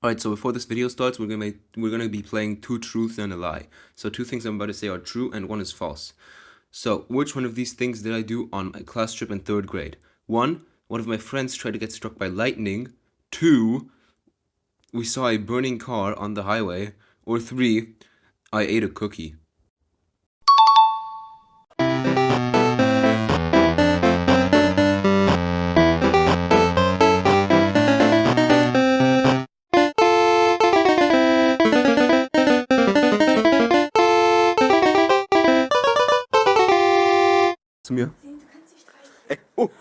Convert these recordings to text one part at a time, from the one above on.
Alright, so before this video starts, we're gonna be playing two truths and a lie. So two things I'm about to say are true and one is false. So which one of these things did I do on my class trip in third grade? One of my friends tried to get struck by lightning. Two, we saw a burning car on the highway. Or three, I ate a cookie. Zu mir. Oh.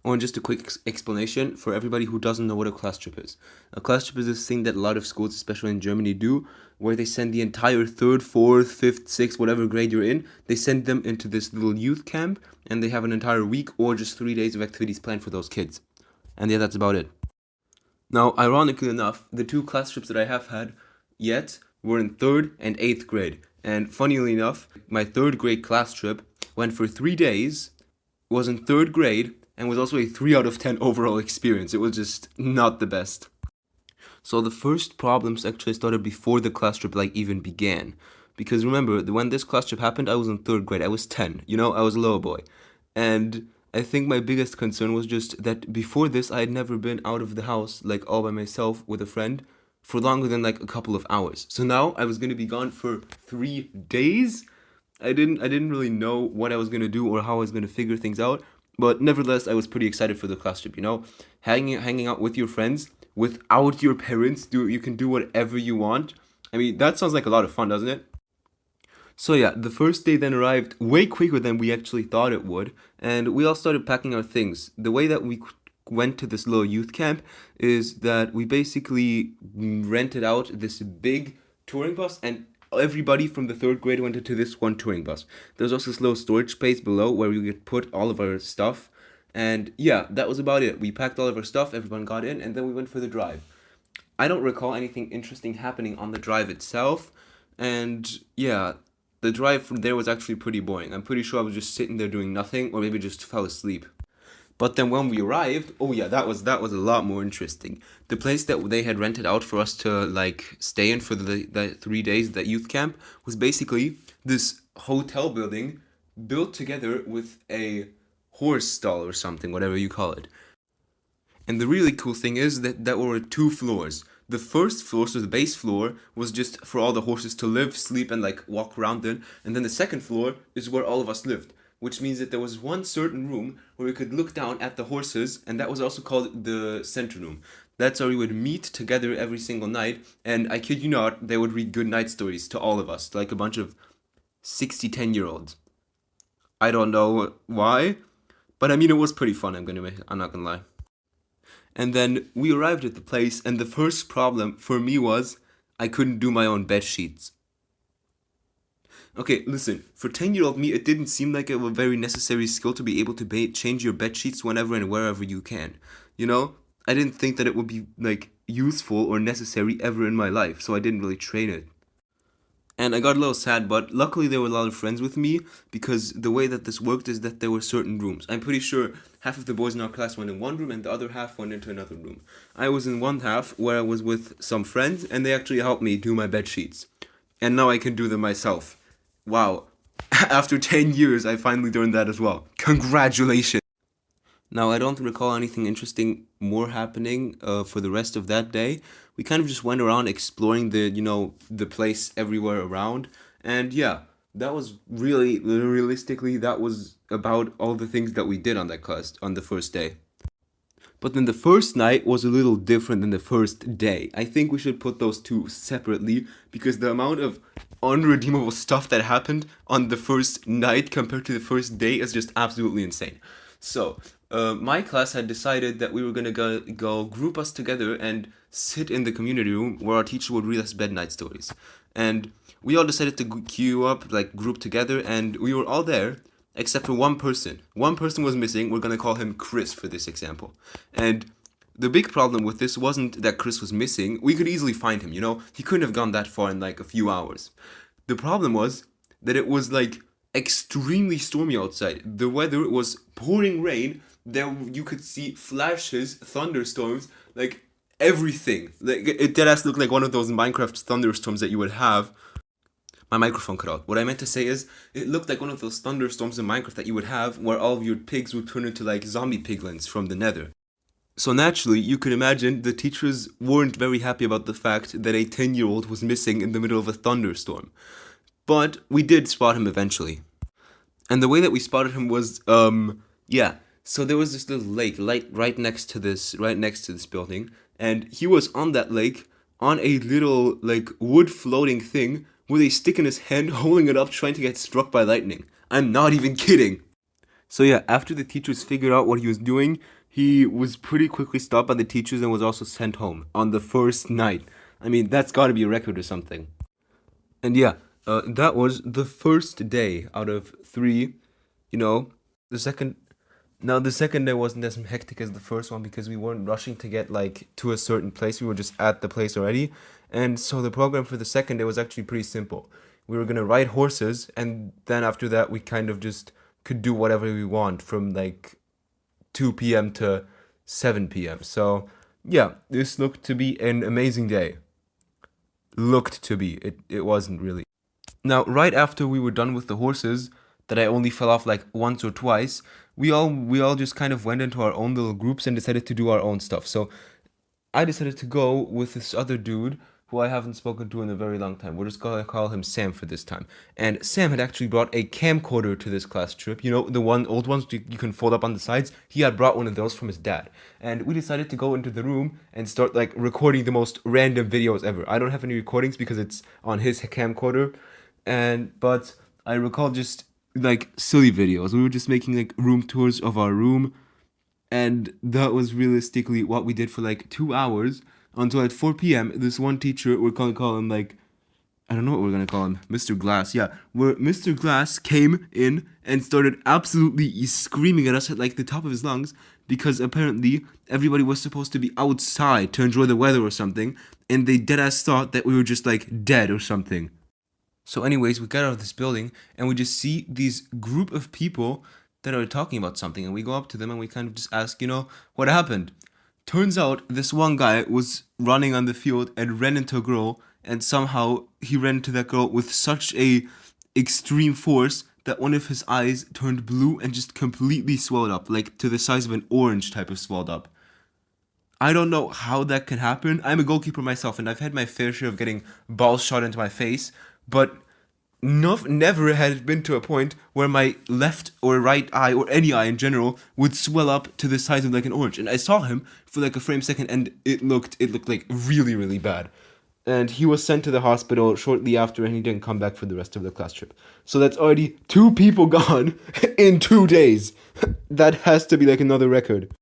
Oh, and just a quick explanation for everybody who doesn't know what a class trip is. A class trip is this thing that a lot of schools, especially in Germany, do, where they send the entire third, fourth, fifth, sixth, whatever grade you're in, they send them into this little youth camp, and they have an entire week or just 3 days of activities planned for those kids. And yeah, that's about it. Now, ironically enough, the two class trips that I have had yet were in third and eighth grade. And funnily enough, my third grade class trip went for 3 days, was in third grade, and was also a 3 out of 10 overall experience. It was just not the best. So the first problems actually started before the class trip even began. Because remember, when this class trip happened, I was in third grade. I was 10, I was a little boy. And I think my biggest concern was just that before this, I had never been out of the house, all by myself with a friend, for longer than a couple of hours. So now I was gonna be gone for 3 days. I didn't really know what I was gonna do or how I was gonna figure things out. But nevertheless, I was pretty excited for the class trip. Hanging out with your friends without your parents. You can do whatever you want. I mean, that sounds like a lot of fun, doesn't it? So yeah, the first day then arrived way quicker than we actually thought it would, and we all started packing our things. The way that we went to this little youth camp is that we basically rented out this big touring bus, and everybody from the third grade went into this one touring bus. There's also this little storage space below where we could put all of our stuff, and yeah, that was about it. We packed all of our stuff, everyone got in, and then we went for the drive. I don't recall anything interesting happening on the drive itself, and yeah, the drive from there was actually pretty boring. I'm pretty sure I was just sitting there doing nothing, or maybe just fell asleep. But then when we arrived, oh yeah, that was a lot more interesting. The place that they had rented out for us to stay in for the 3 days that youth camp was basically this hotel building built together with a horse stall or something, whatever you call it. And the really cool thing is that there were two floors. The first floor, so the base floor, was just for all the horses to live, sleep, and walk around in. And then the second floor is where all of us lived, which means that there was one certain room where we could look down at the horses, and that was also called the center room. That's where we would meet together every single night, and I kid you not, they would read good night stories to all of us, like a bunch of 60, 10-year-olds. I don't know why, but I mean, it was pretty fun, I'm not gonna lie. And then we arrived at the place, and the first problem for me was I couldn't do my own bed sheets. Okay, listen, for 10-year-old me, it didn't seem like a very necessary skill to be able to change your bed sheets whenever and wherever you can. I didn't think that it would be useful or necessary ever in my life, so I didn't really train it. And I got a little sad, but luckily there were a lot of friends with me because the way that this worked is that there were certain rooms. I'm pretty sure half of the boys in our class went in one room and the other half went into another room. I was in one half where I was with some friends and they actually helped me do my bed sheets. And now I can do them myself. Wow. After 10 years, I finally learned that as well. Congratulations. Now, I don't recall anything interesting more happening for the rest of that day. We kind of just went around exploring the place everywhere around. And yeah, that was realistically, that was about all the things that we did on that class on the first day. But then the first night was a little different than the first day. I think we should put those two separately because the amount of unredeemable stuff that happened on the first night compared to the first day is just absolutely insane. So, my class had decided that we were gonna go group us together and sit in the community room where our teacher would read us bednight stories. And we all decided to queue up, group together, and we were all there except for one person. One person was missing. We're gonna call him Chris for this example. And the big problem with this wasn't that Chris was missing. We could easily find him, He couldn't have gone that far in a few hours. The problem was that it was extremely stormy outside. The weather was pouring rain. There you could see flashes, thunderstorms, everything. Like it dead ass looked like one of those Minecraft thunderstorms that you would have. My microphone cut out. What I meant to say is, it looked like one of those thunderstorms in Minecraft that you would have, where all of your pigs would turn into like zombie piglins from the Nether. So naturally, you could imagine the teachers weren't very happy about the fact that a 10-year-old was missing in the middle of a thunderstorm. But we did spot him eventually. And the way that we spotted him was, yeah. So there was this little lake right next to this building, and he was on that lake on a little like wood floating thing with a stick in his hand, holding it up, trying to get struck by lightning. I'm not even kidding. So yeah, after the teachers figured out what he was doing, he was pretty quickly stopped by the teachers and was also sent home on the first night. I mean, that's got to be a record or something. And yeah, that was the first day out of 3. You know, the second. Now the second day wasn't as hectic as the first one because we weren't rushing to get like to a certain place. We were just at the place already, and so the program for the second day was actually pretty simple. We were gonna ride horses, and then after that we kind of just could do whatever we want from like 2 p.m. to 7 p.m. So yeah, this looked to be an amazing day. Looked to be. It wasn't really. Now, right after we were done with the horses, that I only fell off like once or twice, we all just kind of went into our own little groups and decided to do our own stuff. So I decided to go with this other dude who I haven't spoken to in a very long time. We're just gonna call him Sam for this time. And Sam had actually brought a camcorder to this class trip. You know, the old ones you can fold up on the sides. He had brought one of those from his dad. And we decided to go into the room and start like recording the most random videos ever. I don't have any recordings because it's on his camcorder. But I recall just like silly videos. We were just making like room tours of our room, and that was realistically what we did for like 2 hours until at 4 p.m. this one teacher, we're gonna call him like, I don't know what we're gonna call him, Mr. Glass, yeah, where Mr. Glass came in and started absolutely screaming at us at like the top of his lungs because apparently everybody was supposed to be outside to enjoy the weather or something, and they deadass thought that we were just like dead or something. So anyways, we got out of this building and we just see these group of people that are talking about something, and we go up to them and we kind of just ask, what happened? Turns out this one guy was running on the field and ran into a girl, and somehow he ran into that girl with such a extreme force that one of his eyes turned blue and just completely swelled up, like to the size of an orange type of swelled up. I don't know how that can happen. I'm a goalkeeper myself, and I've had my fair share of getting balls shot into my face, but never had it been to a point where my left or right eye or any eye in general would swell up to the size of like an orange. And I saw him for like a frame second, and it looked like really, really bad. And he was sent to the hospital shortly after, and he didn't come back for the rest of the class trip. So that's already 2 people gone in 2 days. That has to be like another record.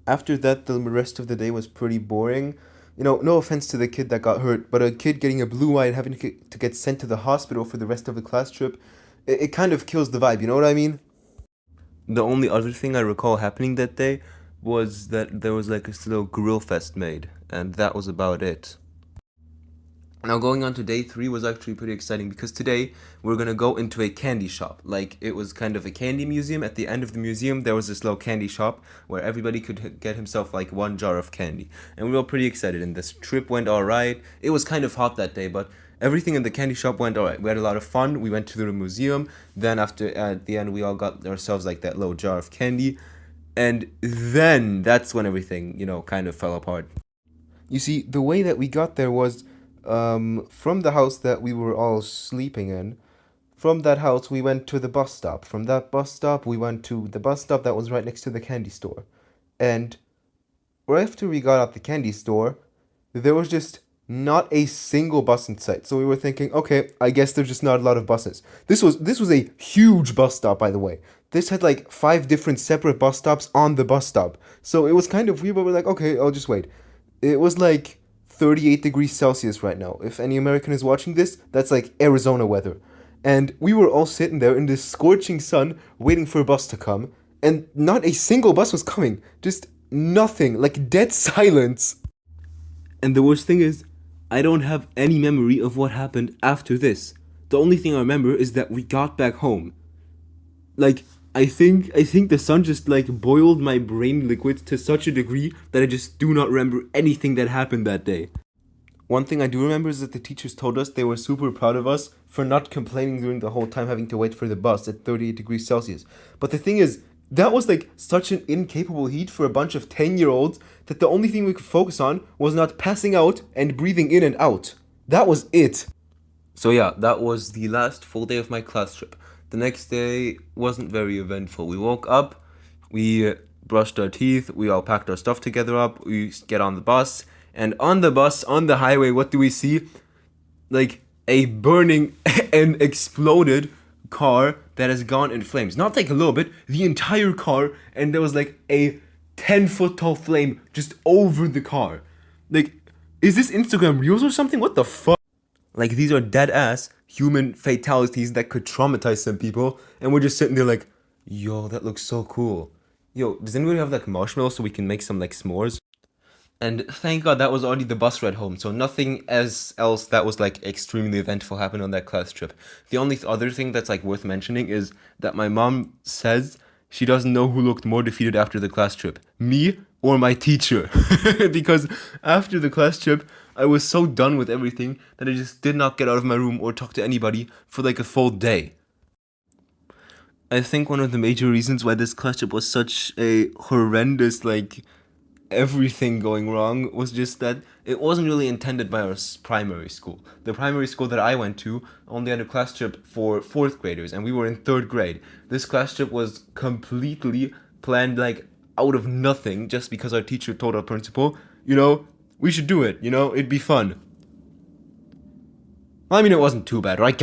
After that, the rest of the day was pretty boring. No offense to the kid that got hurt, but a kid getting a blue eye and having to get sent to the hospital for the rest of the class trip, it kind of kills the vibe, you know what I mean? The only other thing I recall happening that day was that there was like a little grill fest made, and that was about it. Now going on to day 3 was actually pretty exciting because today we're gonna go into a candy shop. Like, it was kind of a candy museum. At the end of the museum there was this little candy shop where everybody could get himself like 1 jar of candy. And we were pretty excited, and this trip went alright. It was kind of hot that day, but everything in the candy shop went alright. We had a lot of fun. We went to the museum. Then at the end we all got ourselves like that little jar of candy. And then that's when everything, kind of fell apart. You see, the way that we got there was from the house that we were all sleeping in. From that house, we went to the bus stop. From that bus stop, we went to the bus stop that was right next to the candy store. And right after we got out the candy store, there was just not a single bus in sight. So we were thinking, okay, I guess there's just not a lot of buses. This was a huge bus stop, by the way. This had like 5 different separate bus stops on the bus stop. So it was kind of weird, but we're like, okay, I'll just wait. It was like 38 degrees Celsius right now. If any American is watching this, that's like Arizona weather. And we were all sitting there in this scorching sun waiting for a bus to come, and not a single bus was coming. Just nothing, like dead silence. And the worst thing is, I don't have any memory of what happened after this. The only thing I remember is that we got back home. Like, I think the sun just like boiled my brain liquid to such a degree that I just do not remember anything that happened that day. One thing I do remember is that the teachers told us they were super proud of us for not complaining during the whole time having to wait for the bus at 38 degrees Celsius. But the thing is, that was like such an incapable heat for a bunch of 10-year-olds that the only thing we could focus on was not passing out and breathing in and out. That was it. So yeah, that was the last full day of my class trip. The next day wasn't very eventful. We woke up, we brushed our teeth, we all packed our stuff together up, we get on the bus, and on the bus, on the highway, what do we see? Like a burning and exploded car that has gone in flames. Not like a little bit, the entire car, and there was like a 10-foot tall flame just over the car. Like, is this Instagram Reels or something? What the fuck? Like, these are dead ass human fatalities that could traumatize some people, and we're just sitting there like, yo, that looks so cool. Yo, does anybody have like marshmallows so we can make some like s'mores? And thank God that was already the bus ride home, so nothing else that was like extremely eventful happened on that class trip. The only other thing that's like worth mentioning is that my mom says she doesn't know who looked more defeated after the class trip, me or my teacher. Because after the class trip, I was so done with everything that I just did not get out of my room or talk to anybody for like a full day. I think one of the major reasons why this class trip was such a horrendous, like, everything going wrong was just that it wasn't really intended by our primary school. The primary school that I went to only had a class trip for fourth graders, and we were in third grade. This class trip was completely planned, like, out of nothing, just because our teacher told our principal, we should do it, it'd be fun. Well, I mean, it wasn't too bad, right?